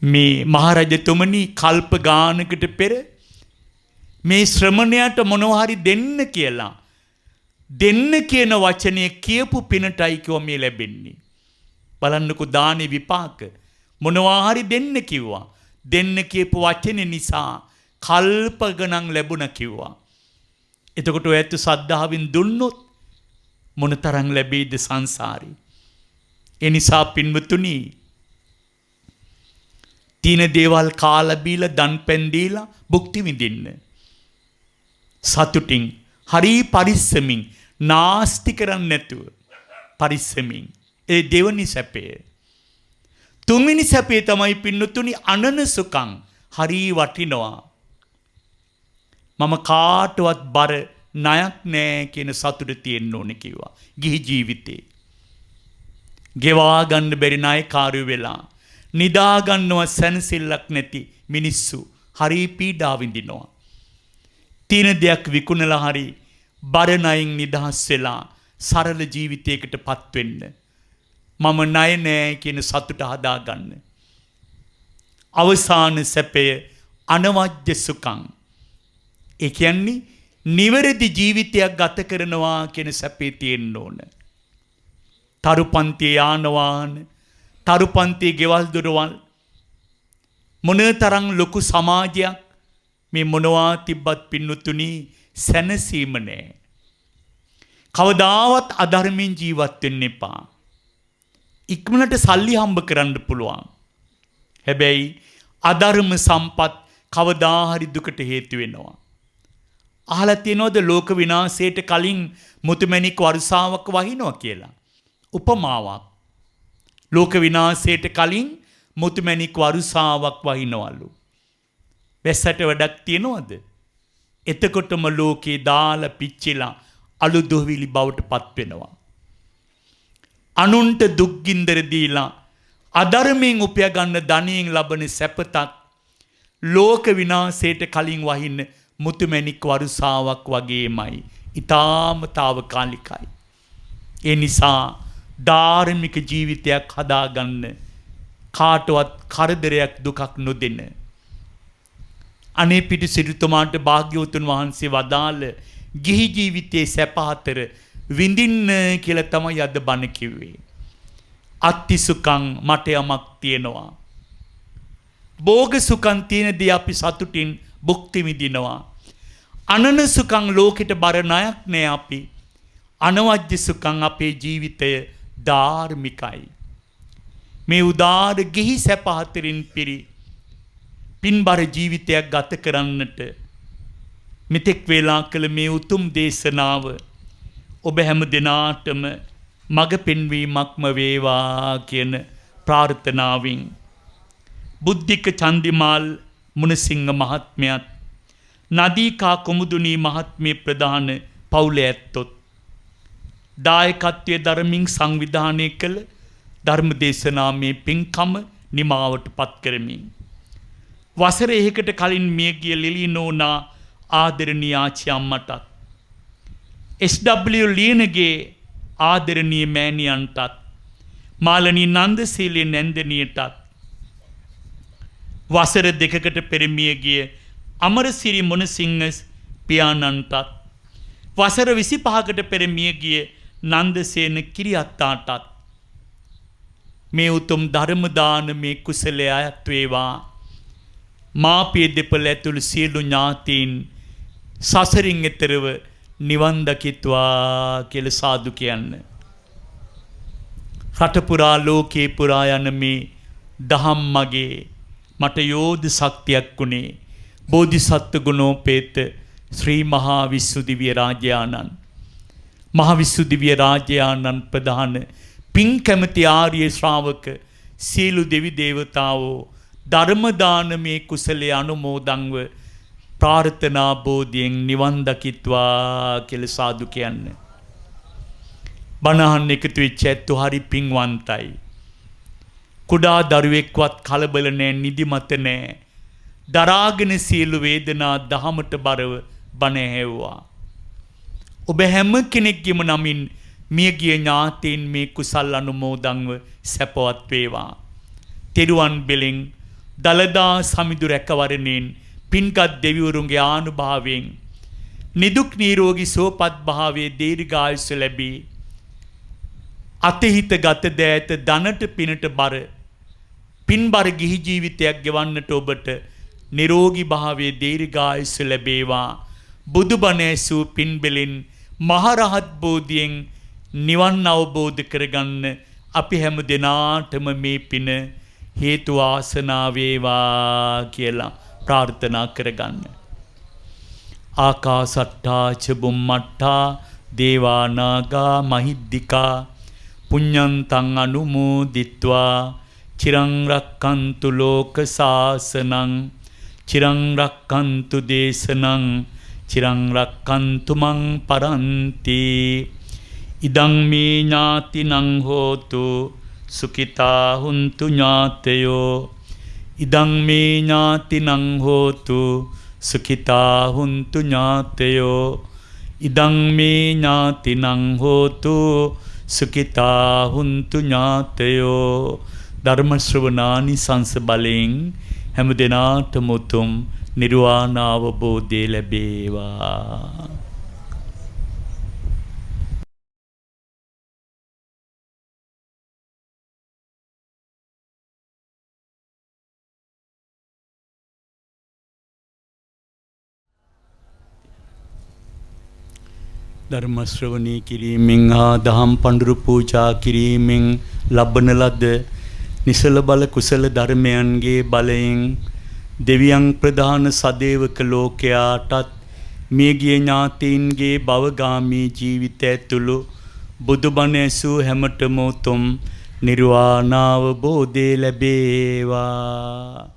මේ මහරජතුමනි කල්ප ගානකට පෙර මේ ශ්‍රමණයාට මොනවා හරි දෙන්න කියලා දෙන්න කියන වචනය කියපු පිනටයි කිව්ව මේ ලැබෙන්නේ. බලන්නකෝ දානේ විපාක මොනවා හරි දෙන්න කිව්වා. දෙන්න කියපු වචනේ නිසා කල්ප ගණන් ලැබුණා කිව්වා. එතකොට ඔයත් සද්ධාවෙන් දුන්නොත් මොනතරම් ලැබෙයිද සංසාරේ. ඒ නිසා පින්වතුනි තීන දේවල් කාලා බීලා දන් පෙන් දීලා භුක්ති විඳින්න. සතුටින් හරි පරිස්සමින් නාස්ති කරන්නේ නැතුව පරිස්සමින් ඒ දෙවනි සැපේ. තුන්වෙනි සැපේ තමයි පින්නතුනි අනන සුඛං හරි වටිනවා. මම කාටවත් බර ණයක් නෑ කියන සතුට තියෙන්න ඕනේ කිව්වා. ගිහි ජීවිතේ ගෙවා ගන්න බැරි ණයකාරයෝ වෙලා නිදා ගන්නව සැනසෙල්ලක් නැති මිනිස්සු හරි පීඩා විඳිනවා. තීන දෙයක් විකුණලා හරි බර ණයින් නිදහස් වෙලා සරල ජීවිතයකටපත් වෙන්න. මම ණය නෑ කියන සතුට හදාගන්න. අවසාන සැපය අනවජ්‍ය සුඛං. ඒ කියන්නේ නිවැරදි ජීවිතයක් ගත කරනවා කියන සැපේ තියෙන්න ඕන. තරුපන්ති යාන වාහන, තරුපන්ති ගෙවල් දොරවල් මොනතරම් ලොකු සමාජයක් මේ මොනවා තිබ්බත් පින්නතුනි සැනසීම නෑ. කවදාවත් අධර්මයෙන් ජීවත් වෙන්න එපා. ඉක්මනට සල්ලි හම්බ කරන්න පුළුවන්. හැබැයි අධර්ම සම්පත් කවදා හරි දුකට හේතු වෙනවා. අහලා තියෙනවද ලෝක විනාශයට කලින් මුතුමැණික් වර්ෂාවක් වහිනවා කියලා? උපමාවක්. ලෝක විනාශයට කලින් මුතුමැණික් වර්ෂාවක් වහිනවලු. වැස්සට වැඩක් තියනවද? එතකොටම ලෝකේ දාලා පිච්චිලා අලු දොවිලි බවට පත් වෙනවා. අනුන්ට දුක් ගින්දර දීලා අධර්මයෙන් උපයා ගන්න ධනයෙන් ලබන සැපතක් ලෝක විනාශයට කලින් වහින්න මුතුමැණික් වර්ෂාවක් වගේමයි. ඊටාම తాවකාලිකයි. ඒ නිසා ධාර්මික ජීවිතයක් හදාගන්න කාටවත් කරදරයක් දුකක් නොදෙන්න. අනේ පිටු සිරිතුමාට භාග්‍යවතුන් වහන්සේ වදාළ ගිහි ජීවිතයේ සැප හතර විඳින්න කියලා තමයි අද බණ කිව්වේ. අත්ති සුඛං මට යමක් තියෙනවා. භෝග සුඛං තියෙන දේ අපි සතුටින් භුක්ති විඳිනවා. අනන සුඛං ලෝකෙට බර ණයක් නෑ අපි. අනවජ්‍ය සුඛං අපේ ජීවිතය ධාර්මිකයි. මේ උදාර ගිහි සැප හතරින් පිරි පින්බර ජීවිතයක් ගත කරන්නට මෙතෙක් වේලා කළ මේ උතුම් දේශනාව ඔබ හැම දිනාටම මඟ පෙන්වීමක්ම වේවා කියන ප්‍රාර්ථනාවෙන් බුද්ධික චන්දිමාල් මුණසිංහ මහත්මයාත් නදීකා කුමුදුනී මහත්මිය ප්‍රධාන පවුලේ ඇත්තොත් දායකත්වයේ ධර්මින් සංවිධානය කළ ධර්ම දේශනාමේ පින්කම නිමාවට පත් කරමින් වසර 1කට කලින් මිය ගිය ලිලි නෝනා ආදරණීය ආච්චි අම්මටත් SW ලියනගේ ආදරණීය මෑණියන්ටත් මාලනී නන්දසීලේ නැන්දනියටත් වසර 2කට පෙර මිය ගිය අමරසිරි මොනසිංහ පියාණන්ටත් වසර 25කට පෙර මිය ගිය නන්දසේන කිරියත්තාටත් මේ උතුම් ධර්ම දානමේ කුසලයේ අයත් වේවා. මාපිය දෙපළ ඇතුළු සියලු ඥාතීන් සසරින් එතරව නිවන් දකිත්වා කියලා සාදු කියන්න. රට පුරා ලෝකේ පුරා යන මේ දහම් මගේ මට යෝධ ශක්තියක් වුණේ බෝධිසත්ව ගුණෝපේත ශ්‍රී මහා විසුද්ධිවිය රාජයාණන් මහා විසුද්ධිවිය රාජයාණන් ප්‍රධාන පින් කැමති ආර්ය ශ්‍රාවක සීලු දෙවි දේවතාවෝ ධර්ම දානමේ කුසලයේ අනුමෝදන්ව ප්‍රාර්ථනා බෝධියෙන් නිවන් දකිත්වා කියලා සාදු කියන්න. බණහන් එකතු වෙච්ච ඇත්තු හරි පින්වන්තයි. කුඩා දරුවෙක්වත් කලබල නැහැ, නිදිමත නැහැ. දරාගෙන සියලු වේදනා දහමට බරව බණ ඇහෙව්වා. ඔබ හැම කෙනෙක්ගේම නමින් මියගිය ඥාතීන් මේ කුසල් අනුමෝදන්ව සැපවත් වේවා. තෙරුවන් බෙලෙන් දලදා සමිඳු රැකවරණයෙන් පින්කත් දෙවිවරුන්ගේ ආනුභාවයෙන් නිදුක් නිරෝගී සුවපත් භාවයේ දීර්ඝායුෂ ලැබී අතහිත ගත දෑත ධනට පිනට බර පින්බර ගිහි ජීවිතයක් ගෙවන්නට ඔබට නිරෝගී භාවයේ දීර්ඝායුෂ ලැබේවා. බුදුබණ ඇසූ පින්බෙලින් මහරහත් බෝධියෙන් නිවන් අවබෝධ කරගන්න අපි හැම දෙනාටම මේ පින හේතු වාසනා වේවා කියලා ප්‍රාර්ථනා කරගන්න. ආකාසට්ටා ච බුම්මට්ටා දේවා නාග මහිද්దికා පුඤ්ඤන්තං අනුමෝදිත්වා චිරං රක්칸තු ලෝක සාසනං චිරං රක්칸තු දේශනං චිරං රක්칸තු මං පරන්ති. ඉදං මේ ඥාතිනං හෝතු සුඛිතා හුන්තු ඥාතයෝ. ඉදං මේ ඥාතිනං හෝතු සුඛිතා හුන්තු ඥාතයෝ. ඉදං මේ ඥාතිනං හෝතු සුඛිතා හුන්තු ඥාතයෝ. ධර්ම ශ්‍රවණානිසංස බලෙන් හැම දිනාටම උතුම් නිර්වාණ අවබෝධය ලැබේවා. ධර්ම ශ්‍රවණී කිරීමෙන් හා දහම් පඬුරු පූජා කිරීමෙන් ලබන ලද නිසල බල කුසල ධර්මයන්ගේ බලයෙන් දෙවියන් ප්‍රධාන සදේවක ලෝකයාටත් මියගිය ඥාතීන්ගේ භවගාමී ජීවිතය ඇතුළු බුදුබණ ඇසූ හැමතෙම උතුම් නිර්වාණ අවබෝධය ලැබේවා.